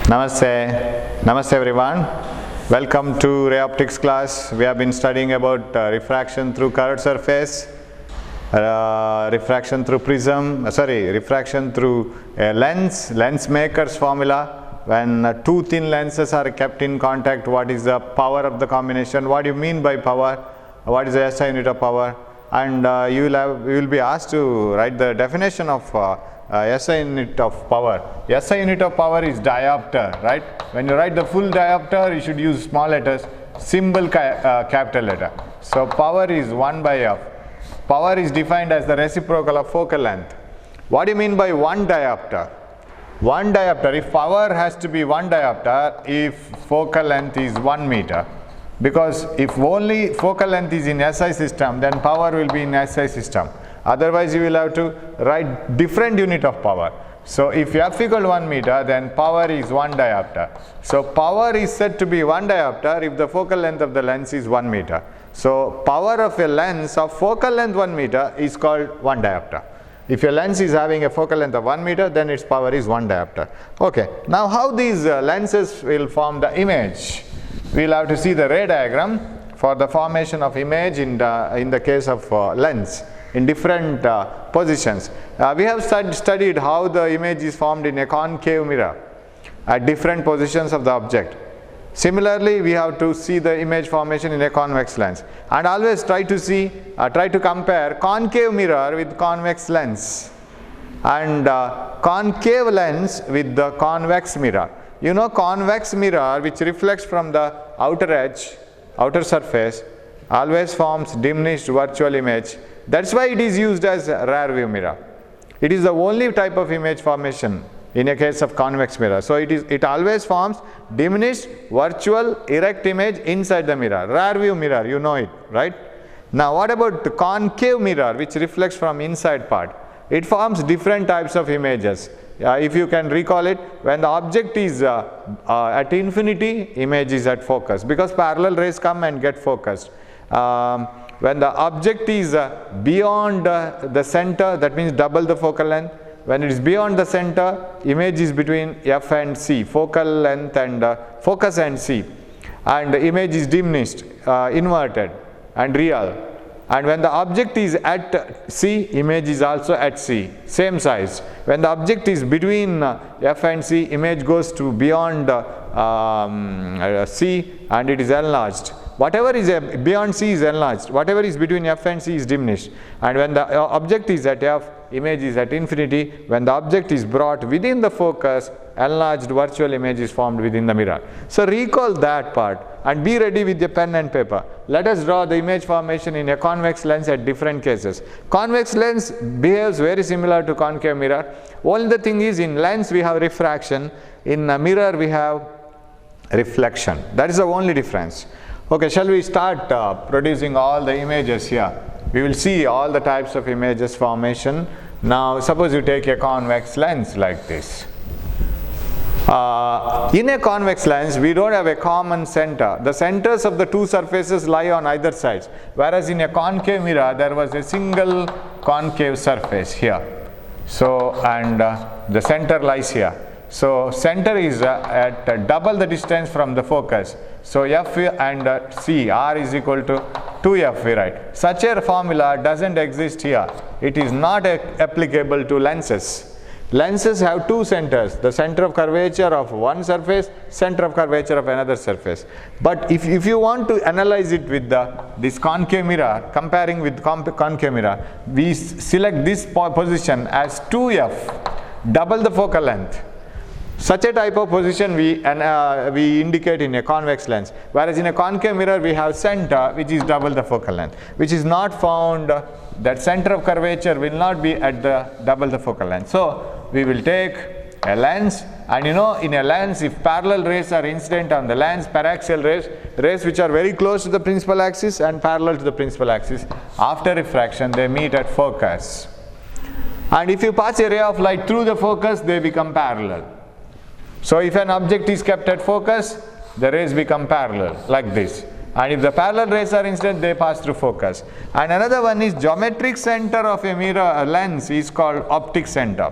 Namaste. Namaste everyone. Welcome to Ray Optics class. We have been studying about refraction through curved surface, refraction through refraction through a lens maker's formula. When two thin lenses are kept in contact, what is the power of the combination? What do you mean by power? What is the SI unit of power? And you will be asked to write the definition of SI unit of power. SI unit of power is diopter, right? When you write the full diopter, you should use small letters, symbol capital letter. So power is 1 by F. Power is defined as the reciprocal of focal length. What do you mean by 1 diopter? 1 diopter, if power has to be 1 diopter, if focal length is 1 meter. Because if only focal length is in SI system, then power will be in SI system. Otherwise, you will have to write different unit of power. So if F equal 1 meter, then power is 1 diopter. So power is said to be 1 diopter if the focal length of the lens is 1 meter. So power of a lens of focal length 1 meter is called 1 diopter. If your lens is having a focal length of 1 meter, then its power is 1 diopter. Okay, now how these lenses will form the image? We will have to see the ray diagram for the formation of image in the case of lens in different positions. We have studied how the image is formed in a concave mirror at different positions of the object. Similarly, we have to see the image formation in a convex lens, and always try to compare concave mirror with convex lens and concave lens with the convex mirror. You know, convex mirror, which reflects from the outer surface, always forms diminished virtual image. That's why it is used as a rear view mirror. It is the only type of image formation in a case of convex mirror. So it always forms diminished virtual erect image inside the mirror. Rear view mirror, you know it, right? Now what about the concave mirror, which reflects from inside part? It forms different types of images. If you can recall it, when the object is at infinity, image is at focus, because parallel rays come and get focused. When the object is beyond the center, that means double the focal length. When it is beyond the center, image is between F and C, focal length and focus and C, and the image is diminished, inverted and real. And when the object is at C, image is also at C, same size. When the object is between F and C, image goes to beyond C and it is enlarged. Whatever is beyond C is enlarged, whatever is between F and C is diminished. And when the object is at F, image is at infinity. When the object is brought within the focus, enlarged virtual image is formed within the mirror. So recall that part and be ready with your pen and paper. Let us draw the image formation in a convex lens at different cases. Convex lens behaves very similar to concave mirror. Only the thing is, in lens we have refraction, in a mirror we have reflection. That is the only difference. Okay, shall we start producing all the images here? We will see all the types of images formation. Now suppose you take a convex lens like this. In a convex lens, we don't have a common center. The centers of the two surfaces lie on either sides. Whereas in a concave mirror, there was a single concave surface here. So, and the center lies here. So center is at double the distance from the focus. So F and C, R is equal to 2F, we write. Such a formula doesn't exist here. It is not applicable to lenses. Lenses have two centers, the center of curvature of one surface, center of curvature of another surface. But if you want to analyze it with this concave mirror, comparing with concave mirror, we select this position as 2F, double the focal length. Such a type of position we indicate in a convex lens, whereas in a concave mirror we have center which is double the focal length, which is not found. That center of curvature will not be at the double the focal length. So we will take a lens, and you know, in a lens, if parallel rays are incident on the lens, paraxial rays which are very close to the principal axis and parallel to the principal axis, after refraction they meet at focus. And if you pass a ray of light through the focus, they become parallel. So if an object is kept at focus, the rays become parallel like this. And if the parallel rays are incident, they pass through focus. And another one is geometric center of a mirror lens is called optic center.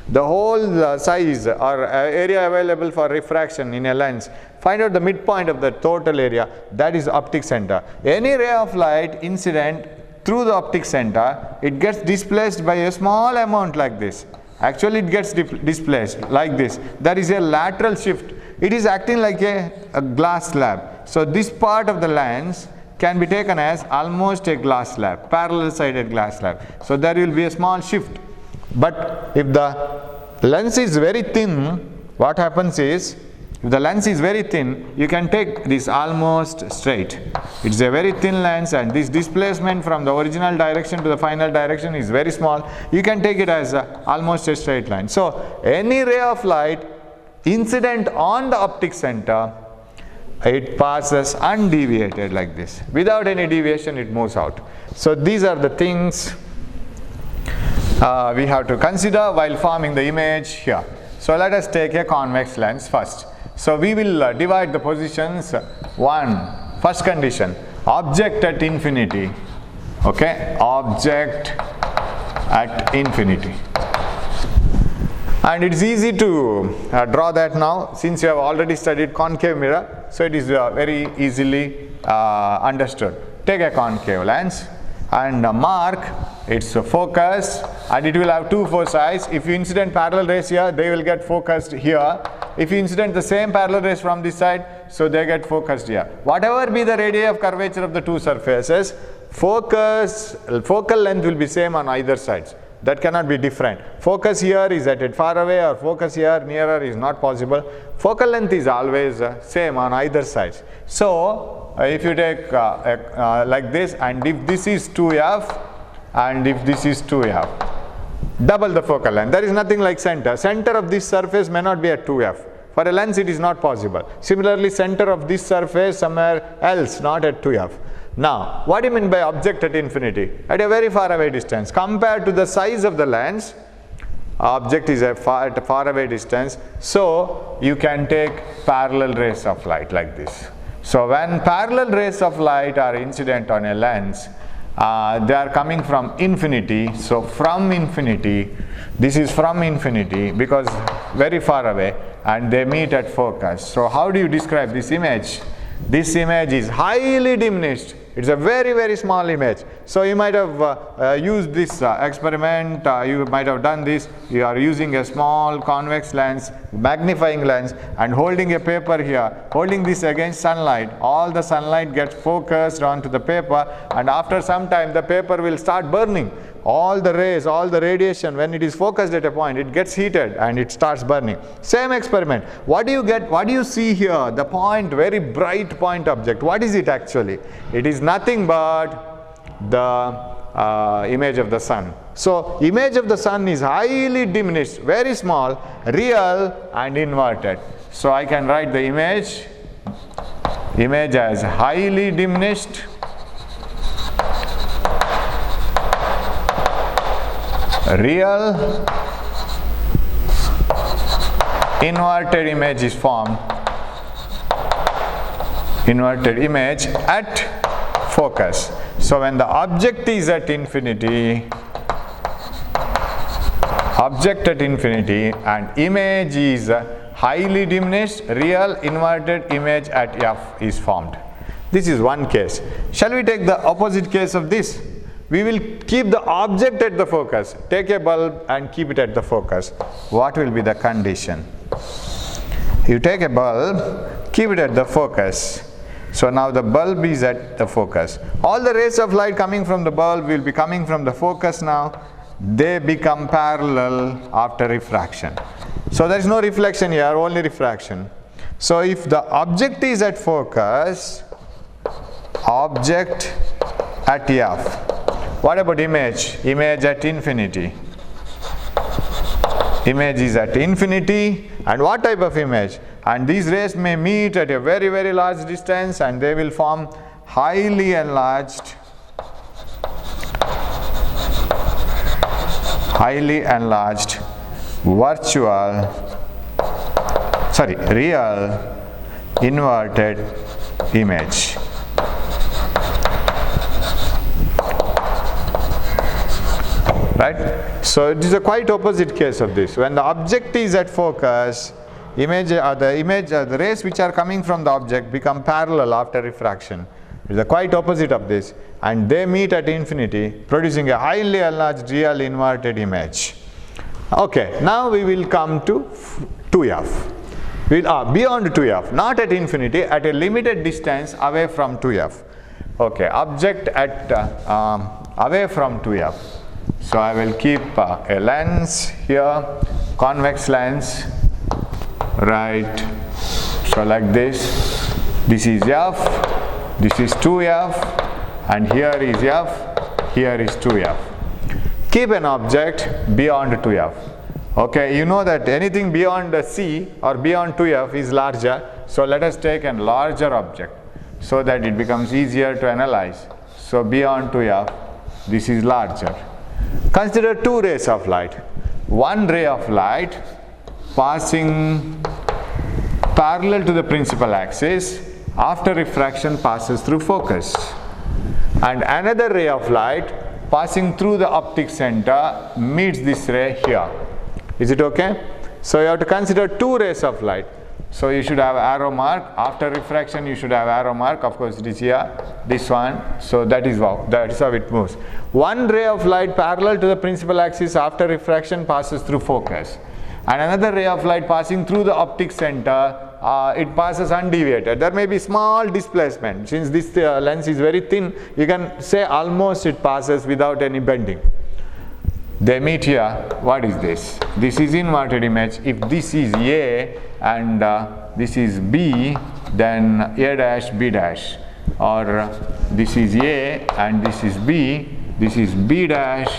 the whole size or area available for refraction in a lens. Find out the midpoint of the total area, that is optic center. Any ray of light incident through the optic center, it gets displaced by a small amount like this. Actually it gets displaced like this. There is a lateral shift. It is acting like a glass slab. So this part of the lens can be taken as almost a glass slab, parallel sided glass slab. So there will be a small shift. But if the lens is very thin, what happens is, if the lens is very thin, you can take this almost straight. It's a very thin lens, and this displacement from the original direction to the final direction is very small. You can take it as almost a straight line. So any ray of light incident on the optic center, it passes undeviated like this. Without any deviation, it moves out. So these are the things we have to consider while forming the image here. So let us take a convex lens first. So we will divide the positions. First condition, object at infinity. Okay, object at infinity. And it's easy to draw that now, since you have already studied concave mirror, so it is very easily understood. Take a concave lens and mark its focus, and it will have two foci. If you incident parallel rays here, they will get focused here. If you incident the same parallel rays from this side, so they get focused here. Whatever be the radii of curvature of the two surfaces, focal length will be same on either sides. That cannot be different. Focus here is at it far away, or focus here nearer is not possible. Focal length is always same on either sides. So if you take like this, and if this is 2f and if this is 2f, double the focal length. There is nothing like center. Center of this surface may not be at 2f. For a lens it is not possible. Similarly, center of this surface somewhere else, not at 2f. Now, what do you mean by object at infinity? At a very far away distance. Compared to the size of the lens, object is at a far away distance. So you can take parallel rays of light like this. So when parallel rays of light are incident on a lens, they are coming from infinity. So from infinity, this is from infinity because very far away, and they meet at focus. So how do you describe this image? This image is highly diminished. It's a very, very small image. So you might have used this experiment, you might have done this. You are using a small convex lens, magnifying lens, and holding a paper here, holding this against sunlight. All the sunlight gets focused onto the paper, and after some time the paper will start burning. All the rays, all the radiation, when it is focused at a point, it gets heated and it starts burning. Same experiment. What do you get? What do you see here? The point, very bright point object. What is it actually? It is nothing but the image of the sun. So image of the sun is highly diminished, very small, real and inverted. So I can write the image as highly diminished, real, inverted image is formed, inverted image at focus. So when the object is at infinity, and image is highly diminished, real, inverted image at f is formed. This is one case. Shall we take the opposite case of this? We will keep the object at the focus. Take a bulb and keep it at the focus. What will be the condition? You take a bulb, keep it at the focus. So now the bulb is at the focus. All the rays of light coming from the bulb will be coming from the focus now. They become parallel after refraction. So there is no reflection here, only refraction. So if the object is at focus, object at f. What about image? Image at infinity. Image is at infinity, and what type of image? And these rays may meet at a very, very large distance, and they will form highly enlarged, real inverted image. right? So it is a quite opposite case of this. When the object is at focus, the rays which are coming from the object become parallel after refraction. It is the quite opposite of this, and they meet at infinity, producing a highly enlarged real inverted image. Okay, now we will come to 2f. Beyond 2f, not at infinity, at a limited distance away from 2f. Okay, object at away from 2f. So I will keep a lens here, convex lens, right? So like this. This is f, this is 2f, and here is f, here is 2f. Keep an object beyond 2f. Okay, you know that anything beyond c or beyond 2f is larger. So let us take a larger object so that it becomes easier to analyze. So beyond 2f, this is larger. Consider two rays of light. One ray of light passing parallel to the principal axis, after refraction passes through focus, and another ray of light passing through the optic center meets this ray here. Is it okay? So you have to consider two rays of light. So you should have arrow mark. After refraction you should have arrow mark. Of course it is here, this one. So that is how it moves. One ray of light parallel to the principal axis after refraction passes through focus, and another ray of light passing through the optic center, it passes undeviated. There may be small displacement. Since this lens is very thin, you can say almost it passes without any bending. They meet here. What is this? This is inverted image. If this is A and this is B, then A dash B dash, or this is A and this is B, this is B dash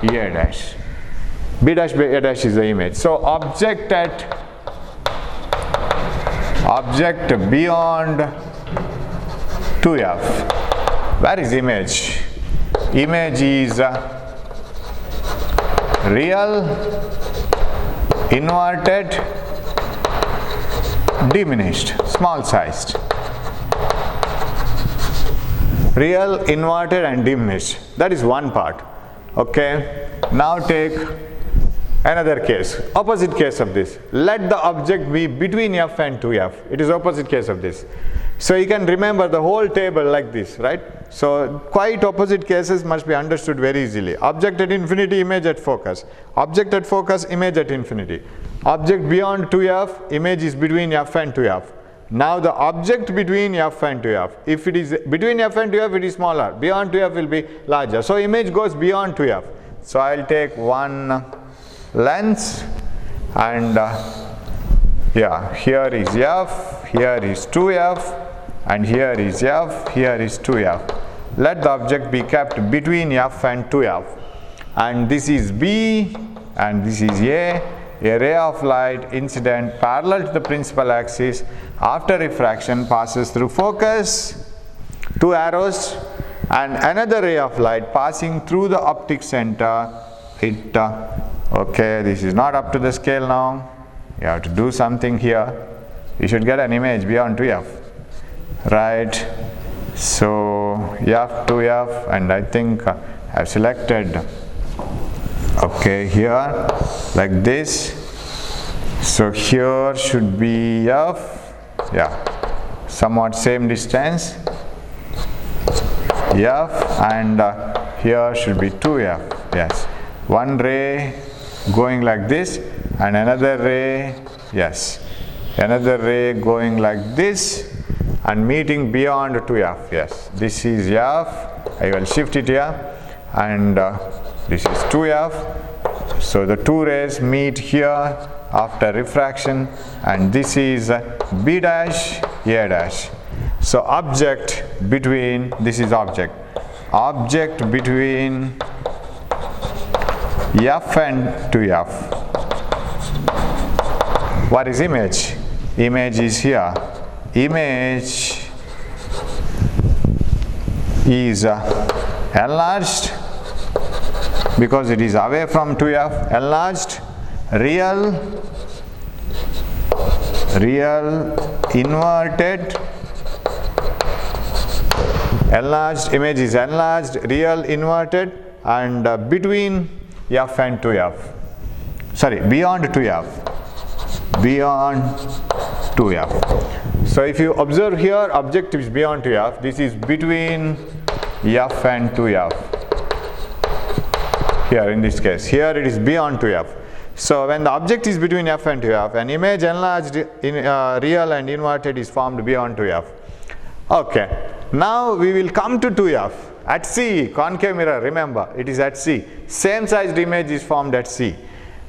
A dash. B dash B A dash is the image. So object beyond 2f. Where is image? Image is real, inverted, diminished, small sized. Real, inverted and diminished. That is one part. Okay. Now take another case, opposite case of this. Let the object be between f and 2f. It is opposite case of this. So you can remember the whole table like this, right? So quite opposite cases must be understood very easily. Object at infinity, image at focus. Object at focus, image at infinity. Object beyond 2f, image is between f and 2f. Now the object between f and 2f. If it is between f and 2f, it is smaller. Beyond 2f will be larger. So image goes beyond 2f. So I will take one lens, and here is f, here is 2f, and here is f, here is 2f. Let the object be kept between f and 2f, and this is B and this is A ray of light incident parallel to the principal axis after refraction passes through focus, two arrows, and another ray of light passing through the optic center. Okay, this is not up to the scale now. You have to do something here. You should get an image beyond 2f, right? So f, 2f, and I think I have selected, okay, here like this. So here should be f, somewhat same distance, f, and here should be 2f, yes. One ray going like this, and another ray, another ray going like this and meeting beyond 2f, this is f, I will shift it here, and this is 2f. So the two rays meet here after refraction, and this is B dash A dash. So object between, this is object between f and 2f. What is image? Image is here. Image is enlarged because it is away from 2f, enlarged, real, inverted, enlarged, image is enlarged, real, inverted, and between f and 2f. Sorry, beyond 2f. Beyond 2f. So if you observe here, object is beyond 2f. This is between f and 2f. Here in this case, here it is beyond 2f. So when the object is between f and 2f, an image enlarged in real and inverted is formed beyond 2f. Okay, now we will come to 2f. At C, concave mirror, remember, it is at C. Same sized image is formed at C.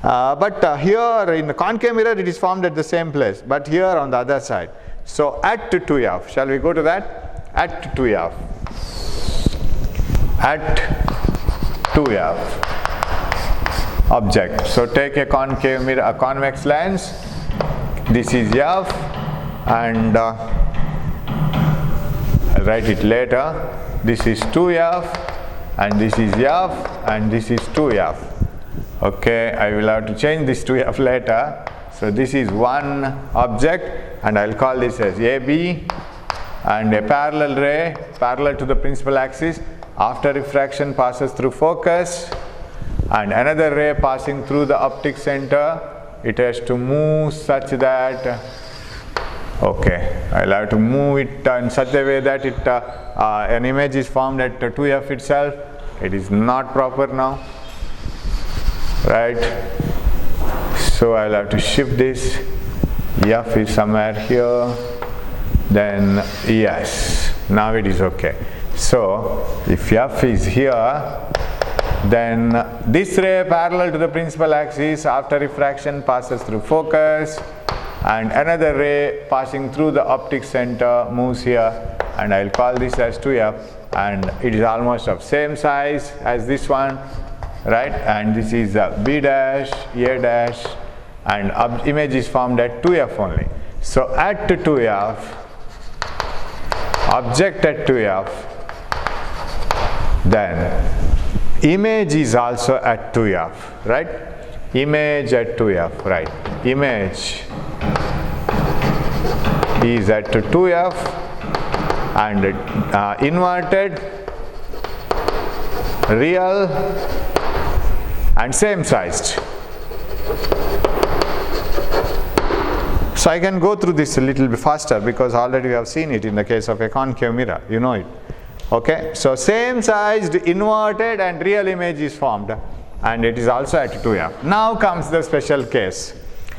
But here in the concave mirror, it is formed at the same place, but here on the other side. So at 2f, shall we go to that? At 2f. At 2f. Object. So take a concave mirror, a convex lens. This is f, and I'll write it later. This is 2f, and this is f, and this is 2f. Okay, I will have to change this to f later. So this is one object, and I'll call this as AB, and a parallel ray parallel to the principal axis. After refraction passes through focus, and another ray passing through the optic center. It has to move such that, okay, I'll have to move it in such a way that it an image is formed at 2f itself. It is not proper now, right? So I'll have to shift this. F is somewhere here, then yes, now it is okay. So if f is here, then this ray parallel to the principal axis after refraction passes through focus, and another ray passing through the optic center moves here, and I'll call this as 2f, and it is almost of same size as this one, right? And this is B dash, A dash, and image is formed at 2f only. So at 2f, object at 2f, then image is also at 2f, right? Image at 2f, right? Image is at 2f, and inverted, real, and same sized. So I can go through this a little bit faster because already we have seen it in the case of a concave mirror, you know it. Okay, so same sized, inverted, and real image is formed, and it is also at 2f. Now comes the special case.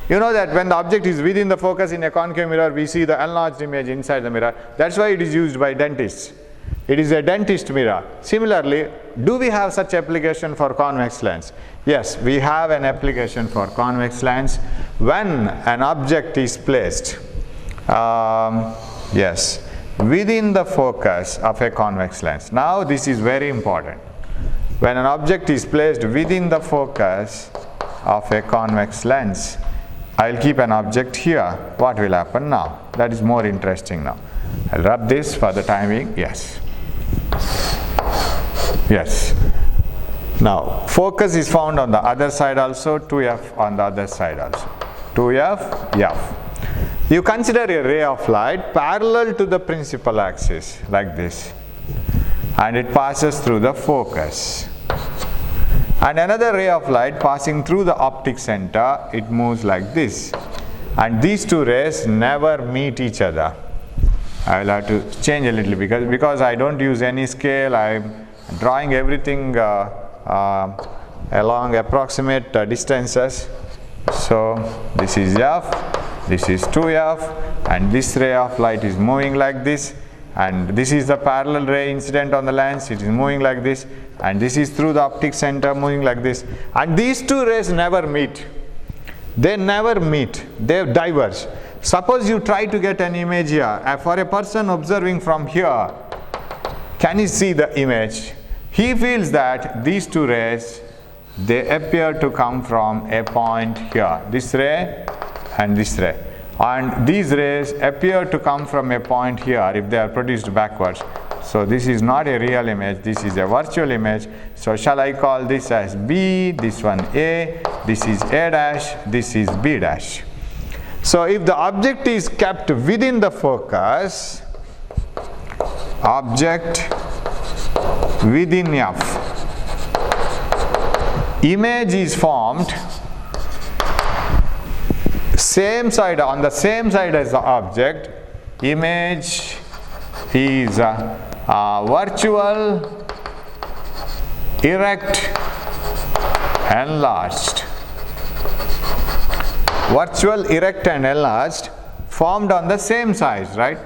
You know that when the object is within the focus in a concave mirror, we see the enlarged image inside the mirror. That's why it is used by dentists. It is a dentist mirror. Similarly, do we have such application for convex lens? Yes, we have an application for convex lens when an object is placed within the focus of a convex lens. Now this is very important. When an object is placed within the focus of a convex lens, I'll keep an object here. What will happen now? That is more interesting now. I'll rub this for the timing. Yes. Yes. Now, focus is found on the other side also, 2f on the other side also. 2f, f. You consider a ray of light parallel to the principal axis, like this. And it passes through the focus. And another ray of light passing through the optic center, it moves like this. And these two rays never meet each other. I will have to change a little because I don't use any scale. I'm drawing everything along approximate distances. So this is f, this is 2f, and this ray of light is moving like this. And this is the parallel ray incident on the lens. It is moving like this. And this is through the optic center moving like this. And these two rays never meet. They never meet. They diverge. Suppose you try to get an image here. For a person observing from here, can you see the image? He feels that these two rays, they appear to come from a point here. This ray and this ray. And these rays appear to come from a point here if they are produced backwards. So this is not a real image, this is a virtual image. So shall I call this as B, this one A, this is A dash, this is B dash. So if the object is kept within the focus, object within F, image is formed same side, on the same side as the object. Image is virtual, erect, enlarged. Virtual, erect and enlarged, formed on the same side, right?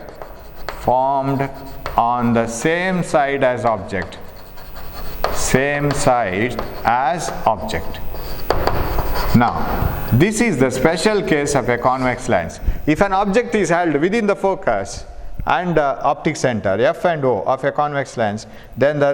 Formed on the same side as object. Same side as object. Now, this is the special case of a convex lens. If an object is held within the focus and optic center F and O of a convex lens, then the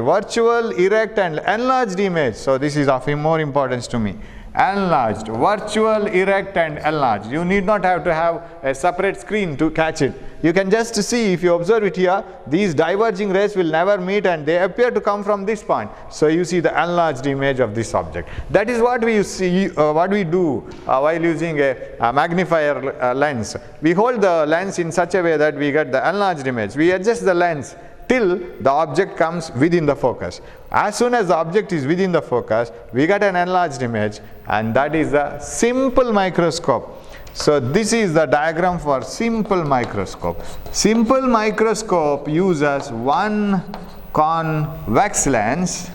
virtual, erect and enlarged image, so this is of more importance to me, enlarged, virtual, erect and enlarged. You need not have to have a separate screen to catch it. You can just see, if you observe it here, these diverging rays will never meet and they appear to come from this point. So you see the enlarged image of this object. That is what we see, what we do while using a magnifier lens. We hold the lens in such a way that we get the enlarged image. We adjust the lens till the object comes within the focus. As soon as the object is within the focus, we get an enlarged image, and that is the simple microscope. So this is the diagram for simple microscope. Simple microscope uses one convex lens.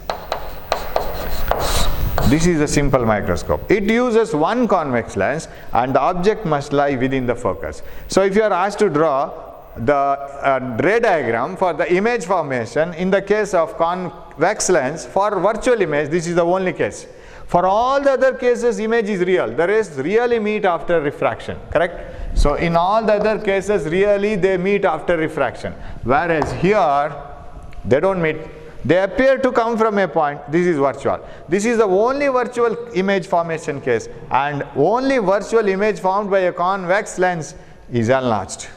This is a simple microscope. It uses one convex lens and the object must lie within the focus. So if you are asked to draw the ray diagram for the image formation in the case of convex lens for virtual image, this is the only case. For all the other cases, image is real. The rays really meet after refraction, correct? So in all the other cases, really they meet after refraction. Whereas here, they don't meet. They appear to come from a point. This is virtual. This is the only virtual image formation case, and only virtual image formed by a convex lens is enlarged.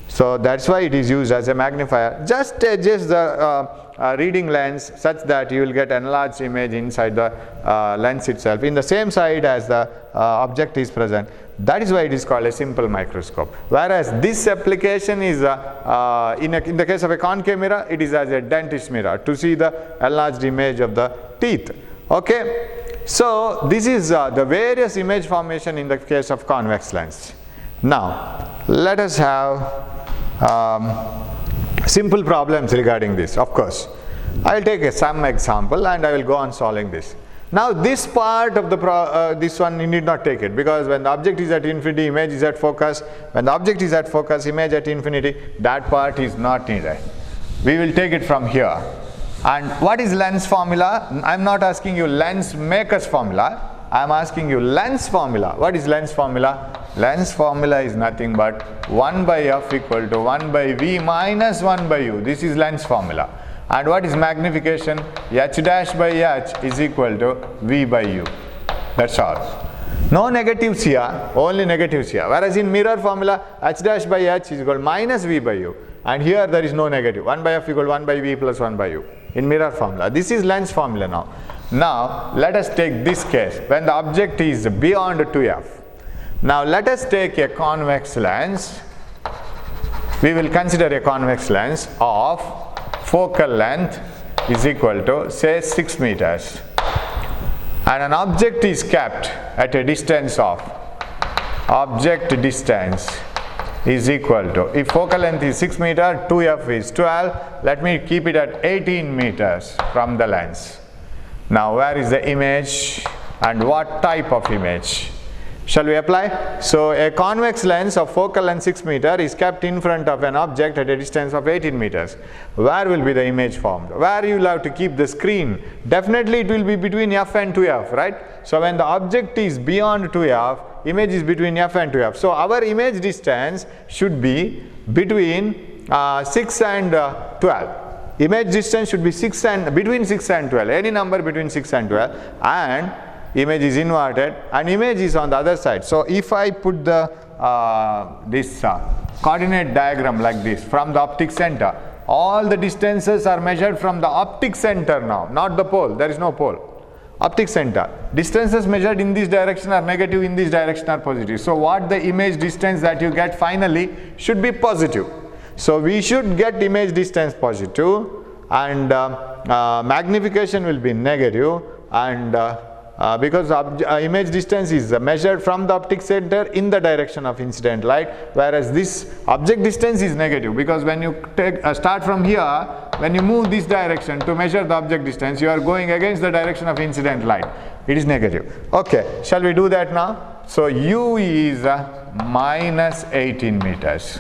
So that's why it is used as a magnifier. Just adjust the reading lens such that you will get enlarged image inside the lens itself in the same side as the object is present. That is why it is called a simple microscope. Whereas this application is in the case of a concave mirror, it is as a dentist mirror to see the enlarged image of the teeth. Okay, so this is the various image formation in the case of convex lens. Now let us have simple problems regarding this. Of course, I will take some example and I will go on solving this. Now this part of the this one you need not take it, because when the object is at infinity, image is at focus. When the object is at focus, image at infinity, that part is not needed. We will take it from here. And what is lens formula? I am not asking you lens maker's formula. I am asking you lens formula. What is lens formula? Lens formula is nothing but 1 by f equal to 1 by v minus 1 by u. This is lens formula. And what is magnification? H dash by h is equal to v by u. That's all. No negatives here, only negatives here. Whereas in mirror formula, h dash by h is equal to minus v by u. And here there is no negative. 1 by f equal to 1 by v plus 1 by u. In mirror formula. This is lens formula now. Now let us take this case when the object is beyond 2f. Now let us take a convex lens. We will consider a convex lens of focal length is equal to say 6 meters. And an object is kept at a distance of, object distance is equal to, if focal length is 6 meters, 2f is 12, let me keep it at 18 meters from the lens. Now where is the image and what type of image? Shall we apply? So a convex lens of focal length 6 meters is kept in front of an object at a distance of 18 meters. Where will be the image formed? Where you will have to keep the screen? Definitely it will be between f and 2f, right? So when the object is beyond 2f, image is between f and 2f. So our image distance should be between 6 and 12. Image distance should be between 6 and 12, any number between 6 and 12, and image is inverted and image is on the other side. So if I put the this coordinate diagram like this from the optic center, all the distances are measured from the optic center now, not the pole. There is no pole. Optic center. Distances measured in this direction are negative, in this direction are positive. So what the image distance that you get finally should be positive. So we should get image distance positive, and magnification will be negative, and because image distance is measured from the optic center in the direction of incident light, whereas this object distance is negative, because when you start from here, when you move this direction to measure the object distance, you are going against the direction of incident light. It is negative. Okay, shall we do that now? So u is minus 18 meters.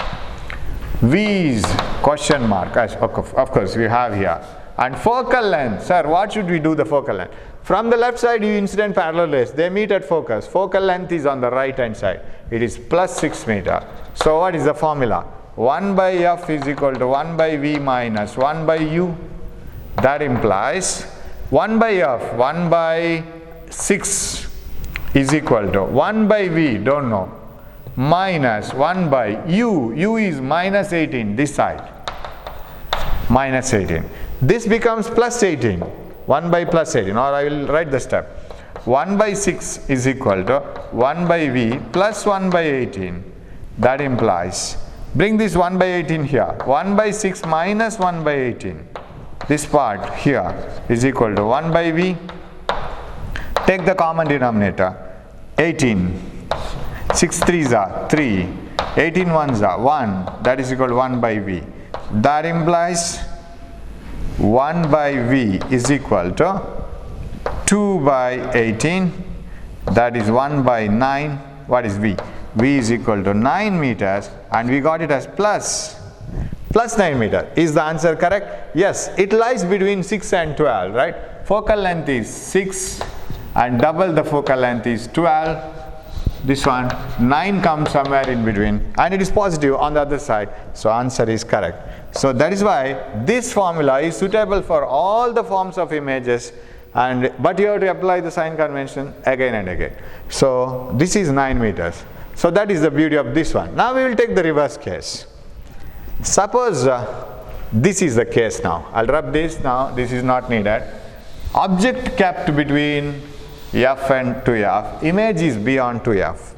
V is question mark, as of course we have here. And focal length, sir, what should we do the focal length? From the left side, you incident parallel rays, they meet at focus. Focal length is on the right hand side. It is plus 6 meter. So what is the formula? 1 by f is equal to 1 by v minus 1 by u. That implies 1 by f, 1 by 6 is equal to 1 by v, don't know, minus 1 by u. U is minus 18, this side. Minus 18. This becomes plus 18. 1 by plus 18, or I will write the step. 1 by 6 is equal to 1 by v plus 1 by 18. That implies, bring this 1 by 18 here. 1 by 6 minus 1 by 18. This part here is equal to 1 by v. Take the common denominator. 18. 6 3s are 3. 18 1s are 1. That is equal to 1 by v. That implies 1 by v is equal to 2 by 18, that is 1 by 9. What is v? V is equal to 9 meters, and we got it as plus 9 meters. Is the answer correct? Yes, it lies between 6 and 12, right? Focal length is 6 and double the focal length is 12. This one, 9 comes somewhere in between, and it is positive on the other side, so answer is correct. So that is why this formula is suitable for all the forms of images, but you have to apply the sign convention again and again. So this is 9 meters. So that is the beauty of this one. Now we will take the reverse case. Suppose this is the case now. I'll rub this now, this is not needed. Object kept between f and 2f, image is beyond 2f.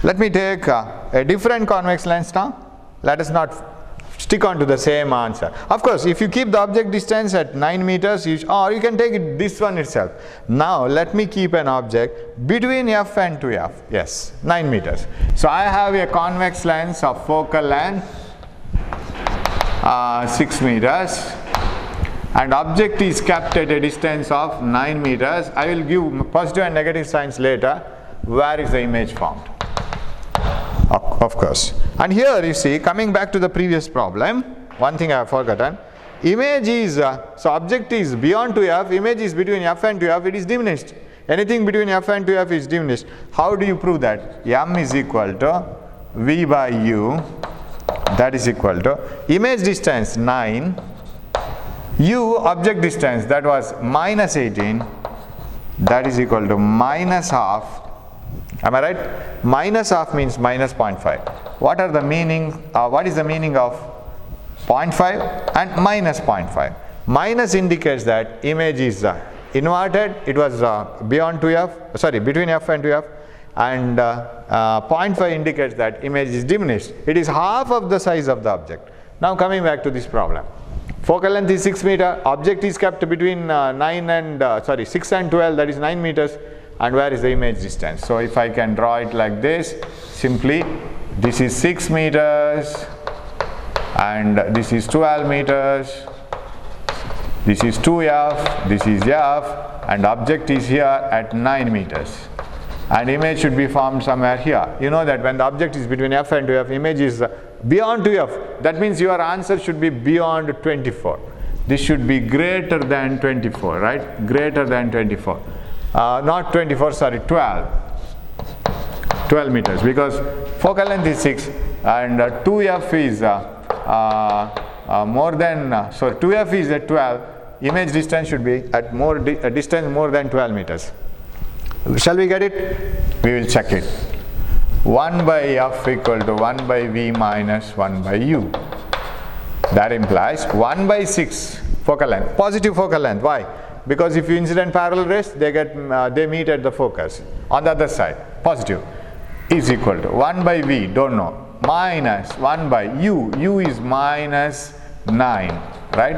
Let me take a different convex lens now. Let us not stick on to the same answer. Of course, if you keep the object distance at 9 meters, or you can take it this one itself. Now let me keep an object between f and 2f. Yes, 9 meters. So I have a convex lens of focal length 6 meters. And object is kept at a distance of 9 meters. I will give positive and negative signs later. Where is the image formed? Of course. And here you see, coming back to the previous problem, one thing I have forgotten. Image is, so object is beyond 2f, image is between f and 2f, it is diminished. Anything between f and 2f is diminished. How do you prove that? M is equal to v by u, that is equal to image distance 9, u object distance, that was minus 18, that is equal to minus half. Am I right? Minus half means minus 0.5. What is the meaning of 0.5 and minus 0.5? Minus indicates that image is inverted, it was beyond 2f, sorry, between f and 2f, and 0.5 indicates that image is diminished. It is half of the size of the object. Now coming back to this problem. Focal length is 6 meter, object is kept between 6 and 12, that is 9 meters, and where is the image distance? So if I can draw it like this, simply this is 6 meters and this is 12 meters, this is 2f, this is f, and object is here at 9 meters. And image should be formed somewhere here. You know that when the object is between f and 2f, image is beyond 2f. That means your answer should be beyond 24. This should be greater than 24, right? Greater than 24. Not 24, sorry, 12. 12 meters, because focal length is 6 and 2f is more than, so 2f is at 12. Image distance should be at a distance more than 12 meters. Shall we get it? We will check it. 1 by f equal to 1 by v minus 1 by u. That implies 1 by 6 focal length, positive focal length. Why? Because if you incident parallel rays, they meet at the focus. On the other side, positive, is equal to 1 by v, don't know, minus 1 by u. U is minus 9, right?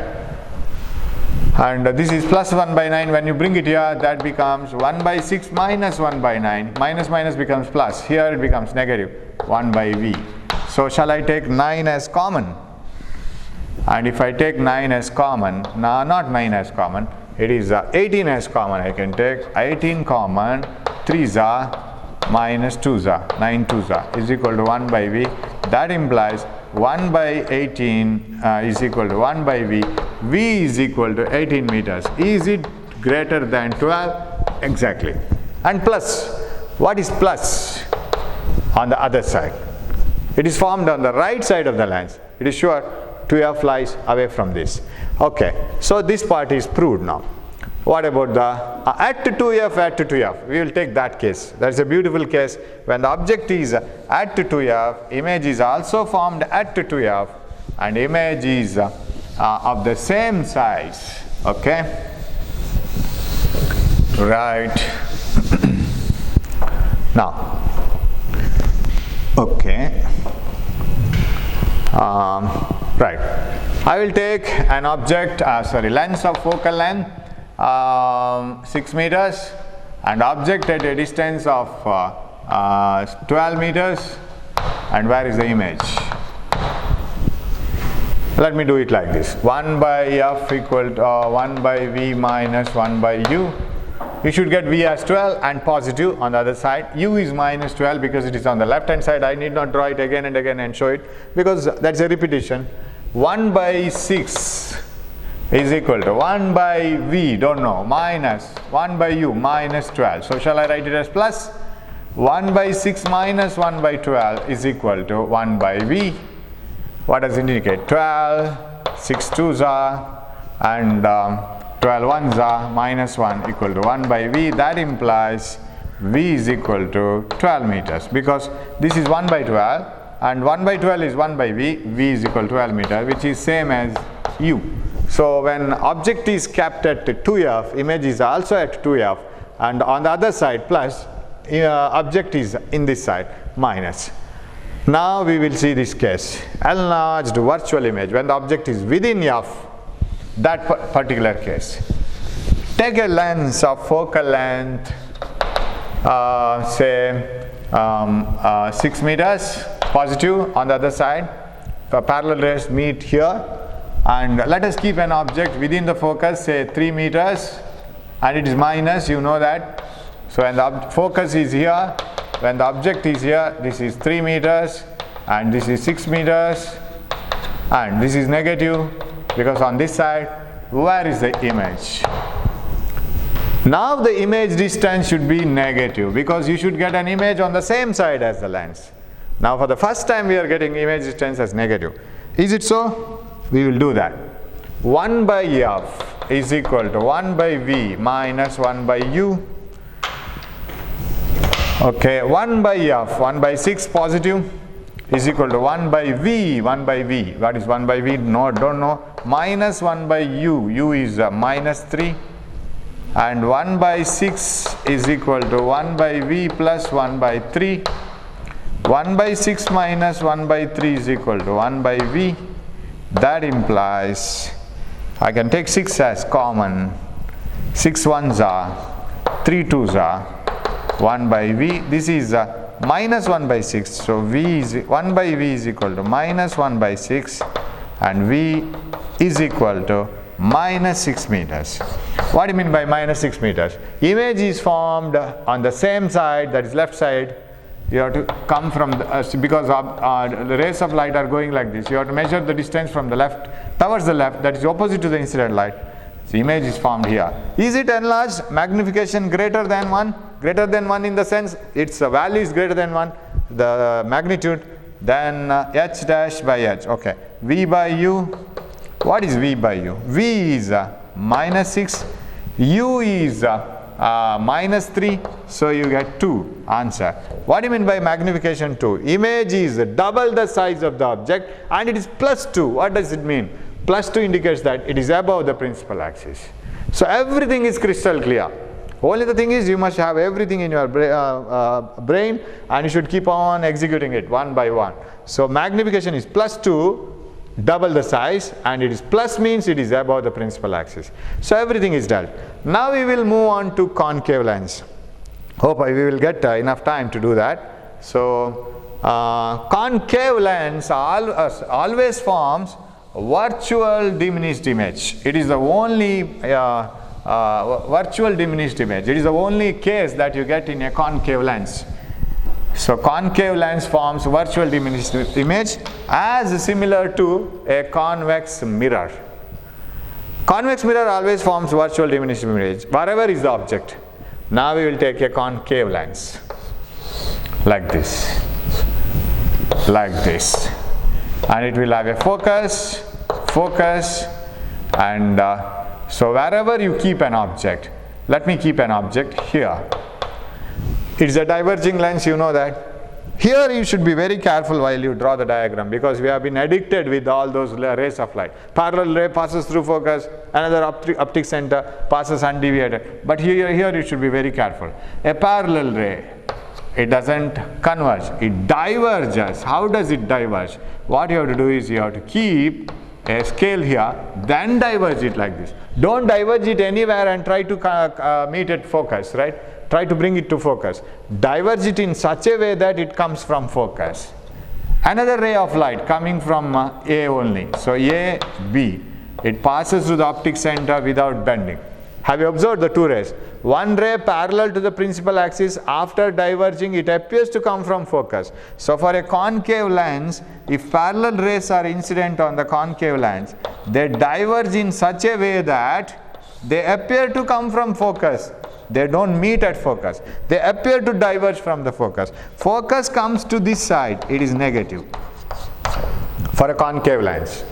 and this is plus 1 by 9. When you bring it here, that becomes 1 by 6 minus 1 by 9. Minus minus becomes plus. Here it becomes negative 1 by v. So shall I take 9 as common? And if I take 9 as common, no, not 9 as common, it is 18 as common. I can take 18 common, 3s are minus 2s are, 9 2s are is equal to 1 by v. That implies 1 by 18 is equal to 1 by v. V is equal to 18 meters. Is it greater than 12? Exactly. And plus, what is plus on the other side? It is formed on the right side of the lens. It is sure 2f lies away from this. Okay, so this part is proved now. What about the at 2f, at 2f? We will take that case. That is a beautiful case. When the object is at 2f, image is also formed at 2f, and image is of the same size. Okay? Right. Now, okay. Right. I will take an object, lens of focal length 6 meters, and object at a distance of 12 meters. And where is the image? Let me do it like this. 1 by f equal to 1 by v minus 1 by u. You should get v as 12 and positive on the other side. U is minus 12 because it is on the left hand side. I need not draw it again and again and show it because that's a repetition. 1 by 6 is equal to 1 by v, don't know, minus 1 by u minus 12. So shall I write it as plus? 1 by 6 minus 1 by 12 is equal to 1 by v. What does it indicate? 12, 6 2s are, and 12 1s are, minus 1 equal to 1 by v. That implies v is equal to 12 meters because this is 1 by 12 and 1 by 12 is 1 by v. V is equal to 12 meters, which is same as u. So when object is kept at 2f, image is also at 2f, and on the other side plus, object is in this side minus. Now we will see this case, enlarged virtual image when the object is within f, that particular case. Take a lens of focal length say 6 meters positive on the other side. The parallel rays meet here, and let us keep an object within the focus, say 3 meters, and it is minus, you know that. So when the focus is here, when the object is here, this is 3 meters and this is 6 meters, and this is negative because on this side, where is the image? Now the image distance should be negative because you should get an image on the same side as the lens. Now for the first time we are getting image distance as negative. Is it so? We will do that. 1 by f is equal to 1 by v minus 1 by u. Okay, 1 by f, 1 by 6 positive is equal to 1 by v, 1 by v. What is 1 by v? No, don't know. Minus 1 by u, u is minus 3. And 1 by 6 is equal to 1 by v plus 1 by 3. 1 by 6 minus 1 by 3 is equal to 1 by v. That implies I can take 6 as common. 6 1s are, 3 2s are, 1 by v. This is minus 1 by 6. So v is 1 by v is equal to minus 1 by 6, and v is equal to minus 6 meters. What do you mean by minus 6 meters? Image is formed on the same side, that is left side. You have to come from the, because the rays of light are going like this. You have to measure the distance from the left towards the left, that is opposite to the incident light. The image is formed here. Is it enlarged? Magnification greater than 1? Greater than 1 in the sense its value is greater than 1, the magnitude, then h dash by h. Okay, v by u. What is v by u? V is minus 6, u is minus 3, so you get 2 answer. What do you mean by magnification 2? Image is double the size of the object and it is plus 2. What does it mean? Plus 2 indicates that it is above the principal axis. So everything is crystal clear. Only the thing is you must have everything in your brain, and you should keep on executing it one by one. So magnification is plus 2, double the size, and it is plus means it is above the principal axis. So everything is dealt. Now we will move on to concave lens. Hope we will get enough time to do that. So concave lens always forms virtual diminished image. It is the only virtual diminished image. It is the only case that you get in a concave lens. So concave lens forms virtual diminished image as similar to a convex mirror. Convex mirror always forms virtual diminished image wherever is the object. Now we will take a concave lens like this, and it will have a focus, and so wherever you keep an object, let me keep an object here. It's a diverging lens, you know that. Here you should be very careful while you draw the diagram, because we have been addicted with all those rays of light. Parallel ray passes through focus, another optic center passes undeviated. But here you should be very careful. A parallel ray, it doesn't converge, it diverges. How does it diverge? What you have to do is you have to keep a scale here, then diverge it like this. Don't diverge it anywhere and try to meet at focus, right? Try to bring it to focus. Diverge it in such a way that it comes from focus. Another ray of light coming from A only. So A, B. It passes through the optic center without bending. Have you observed the two rays? One ray parallel to the principal axis, after diverging it appears to come from focus. So for a concave lens, if parallel rays are incident on the concave lens, they diverge in such a way that they appear to come from focus. They don't meet at focus. They appear to diverge from the focus. Focus comes to this side, it is negative for a concave lens.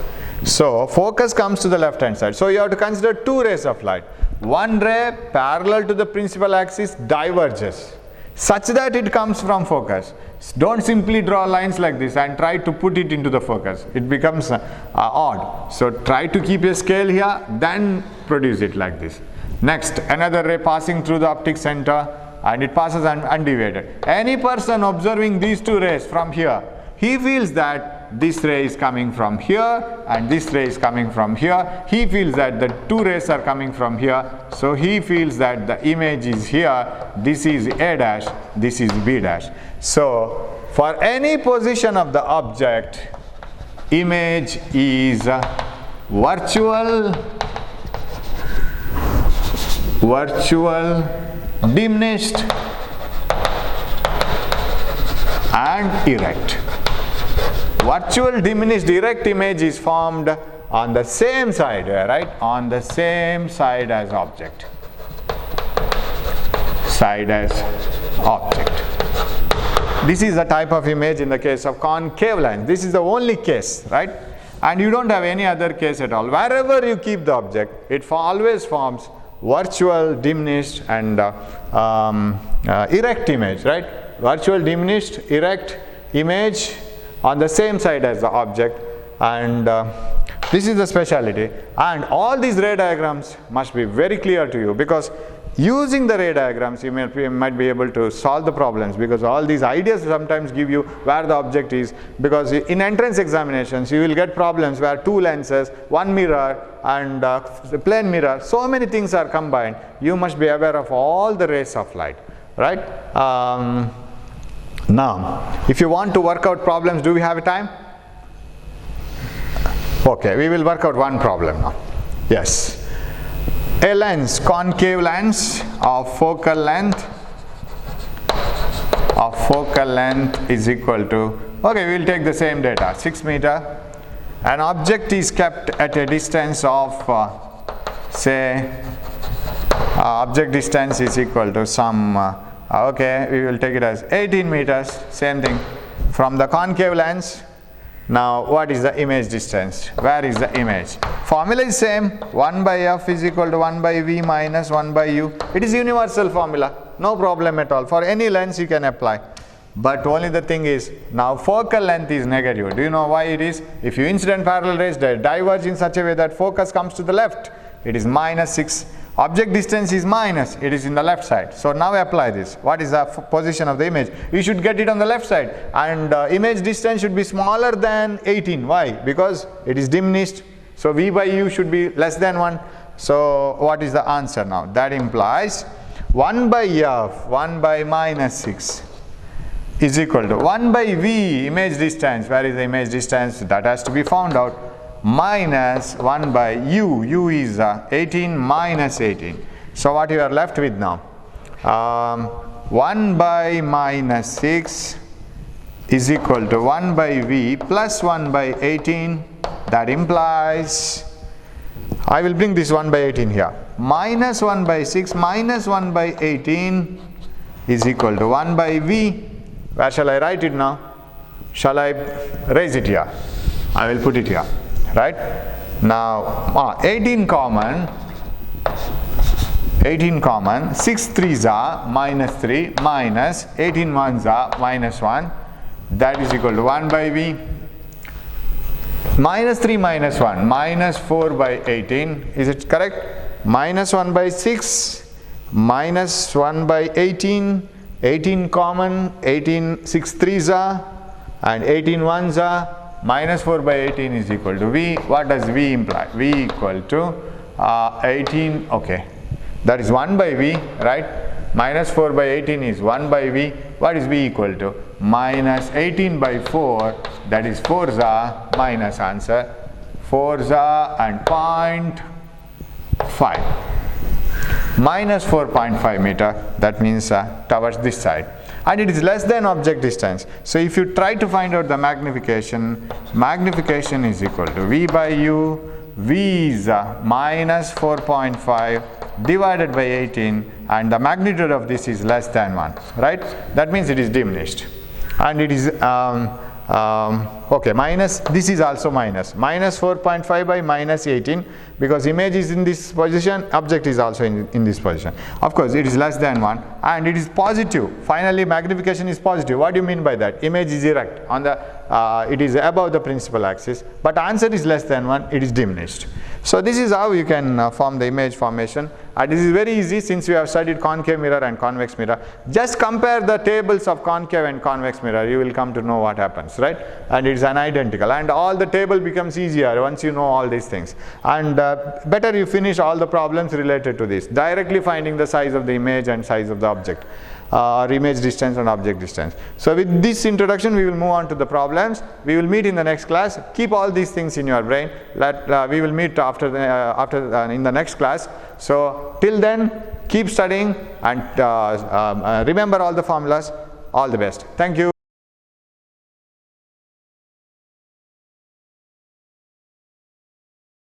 So focus comes to the left hand side. So you have to consider two rays of light. One ray parallel to the principal axis diverges such that it comes from focus. Don't simply draw lines like this and try to put it into the focus. It becomes odd. So try to keep a scale here, then produce it like this. Next, another ray passing through the optic center, and it passes undeviated. Any person observing these two rays from here, he feels that this ray is coming from here and this ray is coming from here. He feels that the two rays are coming from here. So he feels that the image is here. This is A dash, this is B dash. So for any position of the object, image is virtual diminished and erect. Virtual diminished erect image is formed on the same side, right? On the same side as object. This is the type of image in the case of concave lens. This is the only case, right? And you don't have any other case at all. Wherever you keep the object, it always forms virtual diminished and erect image, right? Virtual diminished erect image on the same side as the object, and this is the speciality. And all these ray diagrams must be very clear to you, because using the ray diagrams you might be able to solve the problems, because all these ideas sometimes give you where the object is. Because in entrance examinations you will get problems where two lenses, one mirror and plane mirror, so many things are combined. You must be aware of all the rays of light, right? Now if you want to work out problems, do we have time? Okay, we will work out one problem now. Yes. A lens, concave lens of focal length is equal to, okay, we will take the same data, 6 meter. An object is kept at a distance of say object distance is equal to some okay, we will take it as 18 meters, same thing, from the concave lens. Now what is the image distance? Where is the image? Formula is same, 1 by f is equal to 1 by v minus 1 by u. It is universal formula, no problem at all. For any lens you can apply. But only the thing is, now focal length is negative. Do you know why it is? If you incident parallel rays, they diverge in such a way that focus comes to the left. It is minus 6. Object distance is minus, it is in the left side. So now apply this. What is the position of the image? You should get it on the left side, and image distance should be smaller than 18. Why? Because it is diminished. So V by U should be less than 1. So what is the answer now? That implies 1 by F, 1 by minus 6 is equal to 1 by V, image distance. Where is the image distance? That has to be found out. Minus 1 by U. U is 18 minus 18. So what you are left with now? 1 by minus 6 is equal to 1 by V plus 1 by 18. That implies, I will bring this 1 by 18 here. Minus 1 by 6 minus 1 by 18 is equal to 1 by V. Where shall I write it now? Shall I raise it here? I will put it here. Right? Now 18 common, 6 3s are minus 3 minus 18 1s are minus 1. That is equal to 1 by V. Minus 3 minus 1, minus 4 by 18. Is it correct? Minus 1 by 6, minus 1 by 18, 18 common, 18 6 3s are, and 18 1s are. Minus 4 by 18 is equal to V. What does V imply? V equal to 18, okay. That is 1 by V, right? Minus 4 by 18 is 1 by V. What is V equal to? Minus 18 by 4, that is 4s are, minus answer. 4s are and 0.5. Minus 4.5 meter, that means towards this side. And it is less than object distance. So if you try to find out the magnification, magnification is equal to V by U. V is minus 4.5 divided by 18, and the magnitude of this is less than 1, right? That means it is diminished. And it is okay, minus, this is also minus 4.5 by minus 18, because image is in this position, object is also in this position. Of course it is less than 1, and it is positive. Finally magnification is positive. What do you mean by that? Image is erect on the it is above the principal axis, but answer is less than 1, it is diminished. So this is how you can form the image formation. This is very easy since we have studied concave mirror and convex mirror. Just compare the tables of concave and convex mirror, you will come to know what happens, right? And it is an identical, and all the table becomes easier once you know all these things. And better you finish all the problems related to this, directly finding the size of the image and size of the object, or image distance and object distance. So with this introduction we will move on to the problems. We will meet in the next class. Keep all these things in your brain. We will meet after in the next class. So till then, keep studying and remember all the formulas. All the best. Thank you.